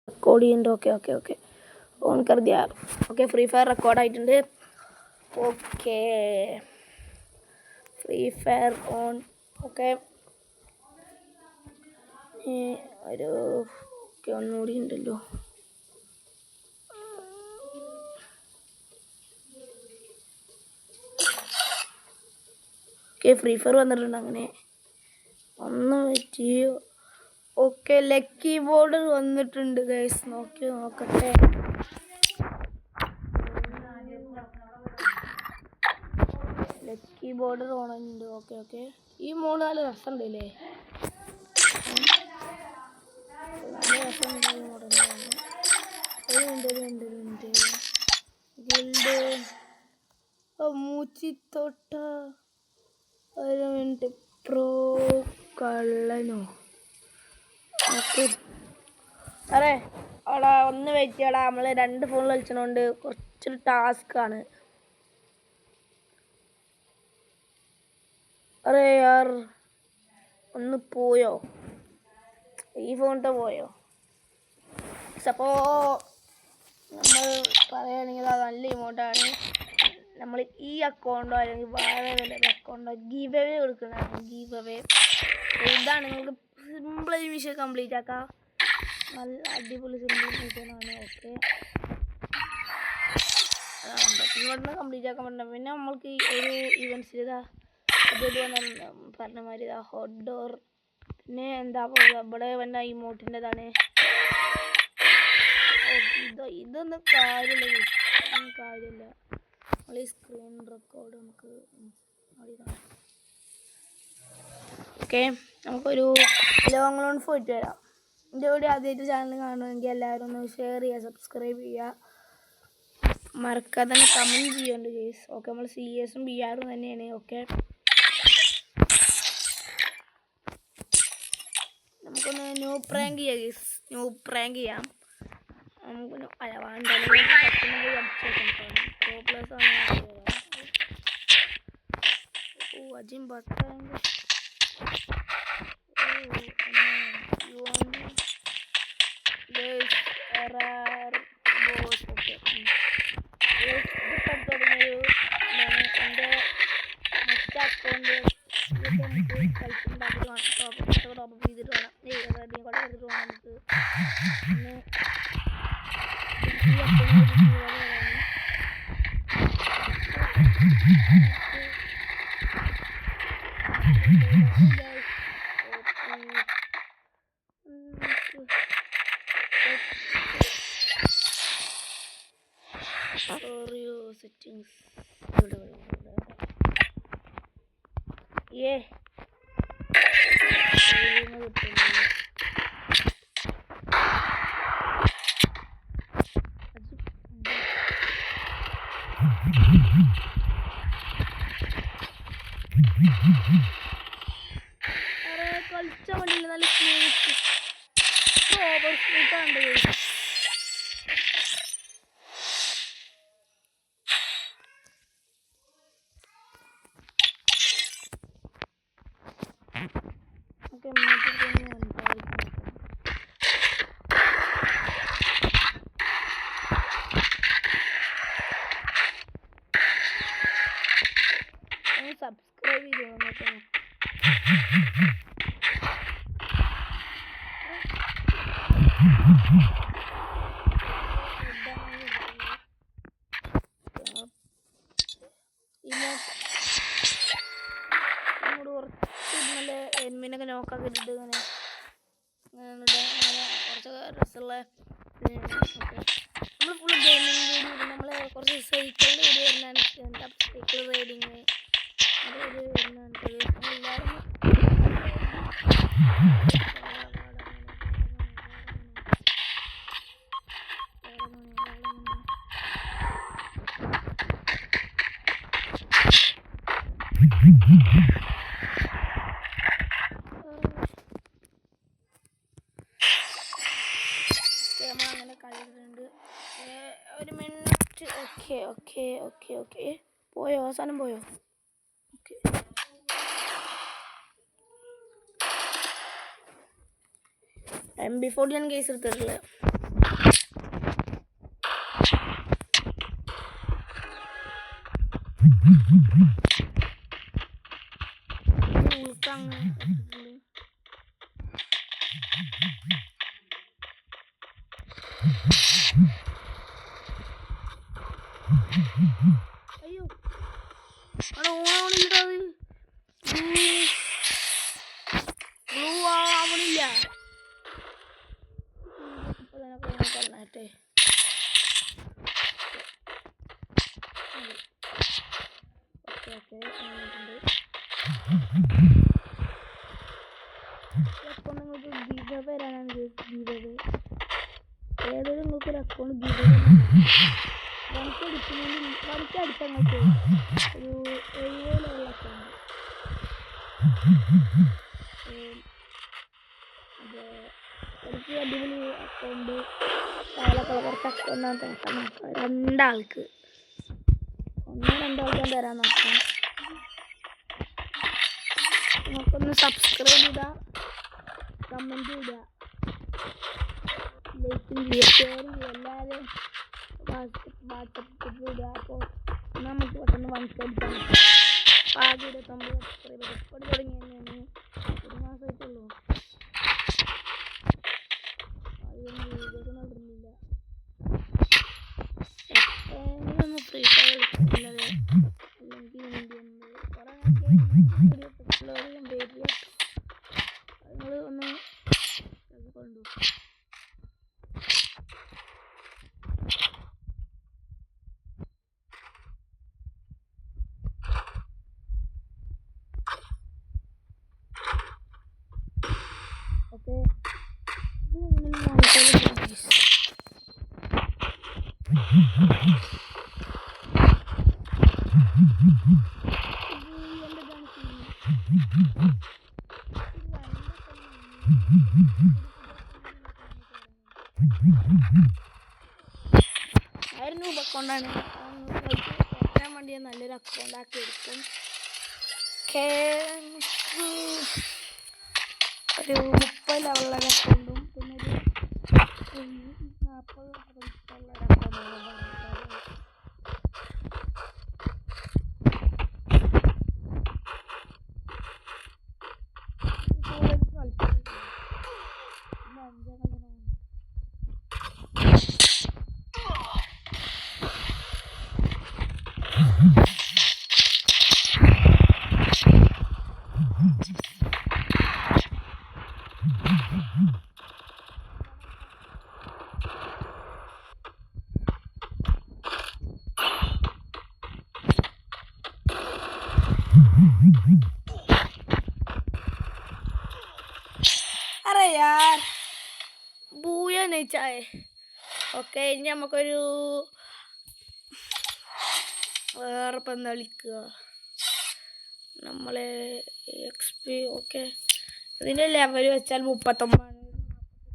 Record okay okay okay on कर दिया okay free fire record आइटुंड okay free fire on okay ഒരു okay ഒന്നുകൂടി ഉണ്ടല്ലോ ഓക്കെ ഫ്രീ ഫയർ വന്നിട്ടുണ്ട് അങ്ങനെ ഒന്ന് വെച്ച് ഓക്കെ ലക്കി ബോർഡ് വന്നിട്ടുണ്ട് ഗൈസ് നോക്കട്ടെ ലക്കി ബോർഡർ ഓണുണ്ട് ഓക്കെ ഓക്കെ ഈ മോള് നല്ല രസമുണ്ടല്ലേ നല്ല രസമുണ്ട് ഈ മോഡലുണ്ട് ഗിൽഡ് മൂച്ചിത്തോട്ട ഒരു മിനിറ്റ് പ്രോ കള്ളനോ ഓക്കെ അറേ അവിടെ ഒന്ന് വെയിറ്റ് ചെയ്യടാ നമ്മൾ 2 ഫോൺ കളിച്ചതുകൊണ്ട് കുറച്ചൊരു ടാസ്ക്കാണ് अरे यार ഒന്ന് പോയോ ഈ ഫോണിട്ട് പോയോ അപ്പോൾ നമ്മൾ പറയുകയാണെങ്കിൽ അത് നല്ല ഇമോട്ടാണ് നമ്മൾ ഈ അക്കൗണ്ടോ അല്ലെങ്കിൽ വേറെ വല്ല അക്കൗണ്ടോ ഗീവ് അവേ കൊടുക്കുന്നതാണ് ഗീവ് അവേ ഇതാണ് നിങ്ങൾക്ക് സിമ്പിളായി മിഷൻ കംപ്ലീറ്റ് ആക്കാം നല്ല അടിപൊളി സിമ്പിൾ മിഷനാണ് ഓക്കെ പെട്ടെന്ന് കംപ്ലീറ്റ് ആക്കാൻ പറ്റില്ല പിന്നെ നമ്മൾക്ക് ഒരു ഇവൻറ്റ്സിൽ ഇതാ പറഞ്ഞ മാതിരി ഇതാ ഹോട്ട് ഡോർ പിന്നെ എന്താ ഇവിടെ വന്ന ഇമോട്ടിൻ്റെതാണ് ഇതൊന്നും കാര്യമില്ല നമ്മൾ ഈ സ്ക്രീൻ റെക്കോർഡ് നമുക്ക് ഓക്കെ നമുക്കൊരു ലോങ് ലോൺ പോയിട്ട് വരാം എൻ്റെ കൂടെ ആദ്യമായിട്ട് ചാനൽ കാണുമെങ്കിൽ എല്ലാവരും ഒന്ന് ഷെയർ ചെയ്യുക സബ്സ്ക്രൈബ് ചെയ്യുക മറക്കാതെ തന്നെ കമൻറ്റ് ചെയ്യുന്നുണ്ട് ഗൈസ് ഓക്കെ നമ്മൾ CS ഉം BR ഉം തന്നെയാണ് ഓക്കെ നമുക്കൊന്ന് ന്യൂ പ്രാങ്ക് ചെയ്യാം ഗൈസ് ന്യൂ പ്രാങ്ക് ചെയ്യാം നമുക്കൊന്ന് അജിം ബട്ട തുടങ്ങിയൊരു എൻ്റെ മറ്റേ അക്കൗണ്ട് ടോപ്പ് ചെയ്തിട്ട് വേണം റെഡിയും കൂടെ എടുത്തിട്ട് വേണം നമുക്ക് പിന്നെ ഈ അക്കൗണ്ട് സെറ്റിങ്സ് കളിച്ച വണ്ടിയിൽ നല്ല സ്മൂത്ത് ഓവർ സ്മൂത്താണ് ഓക്കെ സബ്സ്ക്രൈബ് ചെയ്തോ എൻമിനൊക്കെ നോക്കാക്കിട്ടിട്ട് ഇങ്ങനെ കുറച്ച് രസമുള്ള നമ്മൾ ഫുൾ ഗെയിമിങ് വീഡിയോ നമ്മൾ കുറച്ച് സൈക്കിളിൻ്റെ വീഡിയോ വരുന്നതാണ് എന്താ സൈക്കിൾ റൈഡിങ് അത് ഒരു വരുന്നുണ്ട് എല്ലാവരും അങ്ങനെ കളിക്കുന്നുണ്ട് ഒരു minute okay okay okay okay പോയോ അവസാനം പോയോ ഓക്കെ MB40 ആണ് കേസ് എടുത്തിട്ടുള്ളത്. അയ്യോ അവിടെ ഓണാവണില്ലത്. ബ്ലൂ ആവണില്ല. പറഞ്ഞേ അപ്പോൾ നിങ്ങൾക്ക് ഗീവ് വരാനാണ് ഗീവ്. ഏതൊരു നിങ്ങൾക്ക് ഒരു അക്കൗണ്ട് ഗീവ് വണിക്കടുത്ത നിങ്ങൾക്ക് ഒരു 70 ലെവൽ അക്കൗണ്ട് എനിക്ക് അടിപൊളി അക്കൗണ്ട് കുറച്ച് അക്കൗണ്ടാണ് തരാൻ നോക്കാം. 2 ആൾക്ക് 1-2 ആൾക്കാണ് തരാൻ നോക്കാം. നമുക്കൊന്ന് സബ്സ്ക്രൈബ് ചെയ്യുക, കമൻറ്റ് ചെയ്യുക, ലൈക്കും ചെയ്യുക, ഷെയർ ചെയ്യുക, എല്ലാവരും വാട്സപ്പ് ഇടുക. അപ്പോൾ നമുക്ക് പെട്ടെന്ന് 1K അടിക്കാൻ പറ്റും. ആകെ 29 സബ്സ്ക്രൈബർ ഇപ്പോൾ തുടങ്ങി തന്നെയാണ്. 1 മാസമായിട്ടുള്ളൂ. അതൊന്നും വീഡിയോസ് ഇടുന്നില്ല. എപ്പോഴൊന്നും ഫ്രീ ഫയർ കളിക്കുന്നത് അല്ലെങ്കിൽ കുറേ നിങ്ങൾ ഒന്ന് കൊണ്ടു. ഓക്കെ ആയിരുന്നു അക്കൗണ്ടാണ്. കയറ്റാൻ വേണ്ടി നല്ലൊരു അക്കൗണ്ട് ആക്കി എടുക്കും. ഒരു 30 ലെവലുള്ള അക്കൗണ്ടും പിന്നെ ഒരു 40 ഉള്ള അക്കൗണ്ടും अरे यार बूया नहीं चाहे. ഓക്കെ ഇനി നമുക്കൊരു വേറെ ഇപ്പം എന്താ വിളിക്കുക നമ്മളെ XP. ഓക്കെ ഇതിൻ്റെ ലെവൽ വെച്ചാൽ 39.